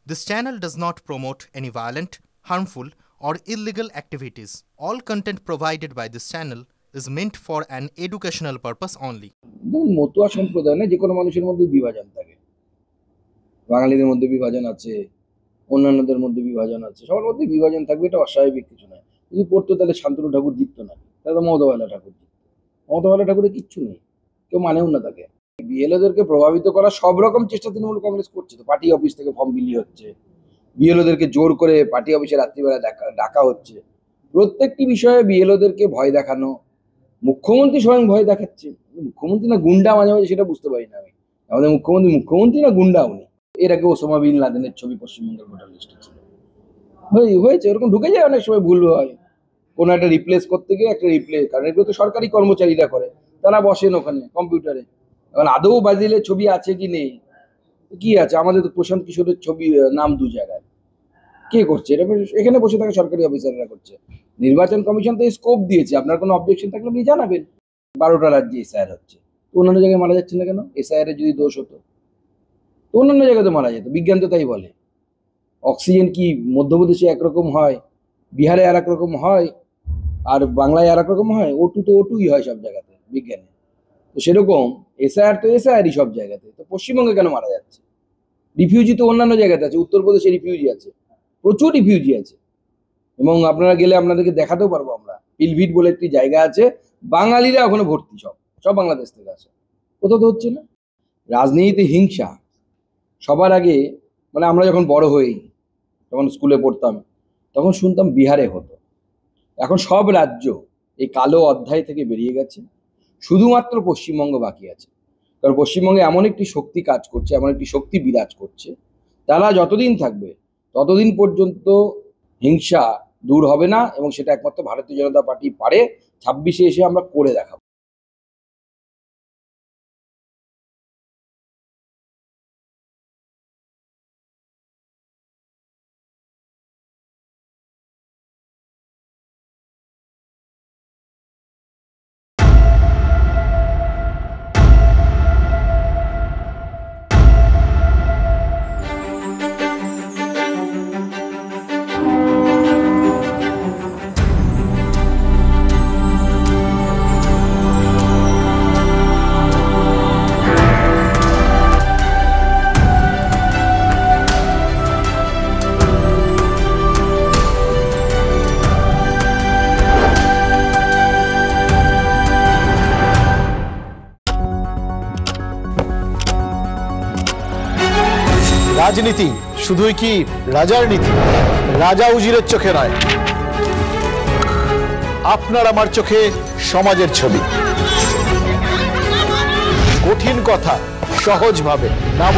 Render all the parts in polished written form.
This channel does not promote any violent, harmful, or illegal activities. All content provided by this channel is meant for an educational purpose only. Matua সম্প্রদায়ে যে কোনো মানুষের মধ্যে বিভাজন থাকে, বাঙালিদের মধ্যে বিভাজন আছে, অন্যান্যদের মধ্যে বিভাজন আছে, সবার মধ্যে বিভাজন থাকবে, এটা অস্বাভাবিক কিছু নয়। যদি পড়তো তাহলে শান্তনু ঠাকুর জিততো না, তাহলে মমতাবালা ঠাকুর জিততো। মমতাবালা ঠাকুরের কিচ্ছু নেই, কেউ মানেও না তাকে। বিএলওদেরকে প্রভাবিত করার সব রকম চেষ্টা তৃণমূল কংগ্রেস করছে। তো পার্টি অফিস থেকে ফর্ম বিলি হচ্ছে, বিএলওদেরকে জোর করে পার্টি অফিসে রাত্রিবেলা ডাকা হচ্ছে, প্রত্যেকটি বিষয়ে বিএলওদেরকে ভয় দেখানো। মুখ্যমন্ত্রী স্বয়ং ভয় দেখাচ্ছে। মুখ্যমন্ত্রী না গুন্ডা, মাঝে মাঝে সেটা বুঝতে পারি না আমি। আমাদের মুখ্যমন্ত্রী না গুন্ডা উনি। এর আগে ওসামা বিন লাদেনের ছবি পশ্চিমবঙ্গের ভোটার লিস্টে ছিল, হয়েছে ওরকম ঢুকে যায়, অনেক সময় ভুল হয়। কোনো একটা রিপ্লেস করতে গিয়ে একটা রিপ্লেস, কারণ এগুলো তো সরকারি কর্মচারীরা করে, তারা বসেন ওখানে কম্পিউটারে। এখন আদৌ বাজিলের ছবি আছে কি নেই, কি আছে? আমাদের তো প্রশান্ত কিশোরের ছবি নাম দু জায়গায়, কে করছে এটা? এখানে বসে থাকা সরকারি অফিসাররা করছে। নির্বাচন কমিশন তো স্কোপ দিয়েছে, আপনার কোনো অবজেকশন থাকলে আপনি জানাবেন। 12টা রাজ্যে এসআইআর হচ্ছে, তো অন্যান্য জায়গায় মারা যাচ্ছে না কেন? এসআইআর এর যদি দোষ হতো তো অন্যান্য জায়গায় তো মারা যেত। বিজ্ঞান তো তাই বলে। অক্সিজেন কি মধ্যপ্রদেশে একরকম হয়, বিহারে আর এক রকম হয়, আর বাংলায় আর এক রকম হয়? ওটু তো ওটুই হয় সব জায়গাতে বিজ্ঞানে। তো সেরকম এসআইআর তো এসআইআরই সব জায়গাতে। তো পশ্চিমবঙ্গে কেন মারা যাচ্ছে? রিফিউজি তো অন্যান্য জায়গাতে আছে, উত্তরপ্রদেশে রিফিউজি আছে, প্রচুর রিফিউজি আছে। এবং আপনারা গেলে আপনাদেরকে দেখাতেও পারবো আমরা, পিলভিট বলে একটি জায়গা আছে, বাঙালিরা ওখানে ভর্তি, সব বাংলাদেশ থেকে আসে। কোথাও তো হচ্ছে না। রাজনীতিতে হিংসা সবার আগে, মানে আমরা যখন বড় হই, যখন স্কুলে পড়তাম, তখন শুনতাম বিহারে হতো। এখন সব রাজ্য এই কালো অধ্যায় থেকে বেরিয়ে গেছে, শুধুমাত্র পশ্চিমবঙ্গ বাকি আছে। কারণ পশ্চিমবঙ্গে এমন একটি শক্তি কাজ করছে, এমন একটি শক্তি বিরাজ করছে, তারা যতদিন থাকবে ততদিন পর্যন্ত হিংসা দূর হবে না। এবং সেটা একমাত্র ভারতীয় জনতা পার্টি পারে। 26-এ এসে আমরা করে দেখাবো। রাজনীতি শুধুই কি রাজার নীতি? রাজা উজিরের চোখে নয়, আপনার আমার চোখে সমাজের ছবি। কঠিন কথা সহজভাবে না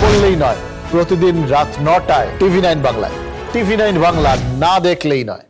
বললেই নয়। প্রতিদিন রাত 9টায় টিভি9 বাংলায়। টিভি9 বাংলা না দেখলেই নয়।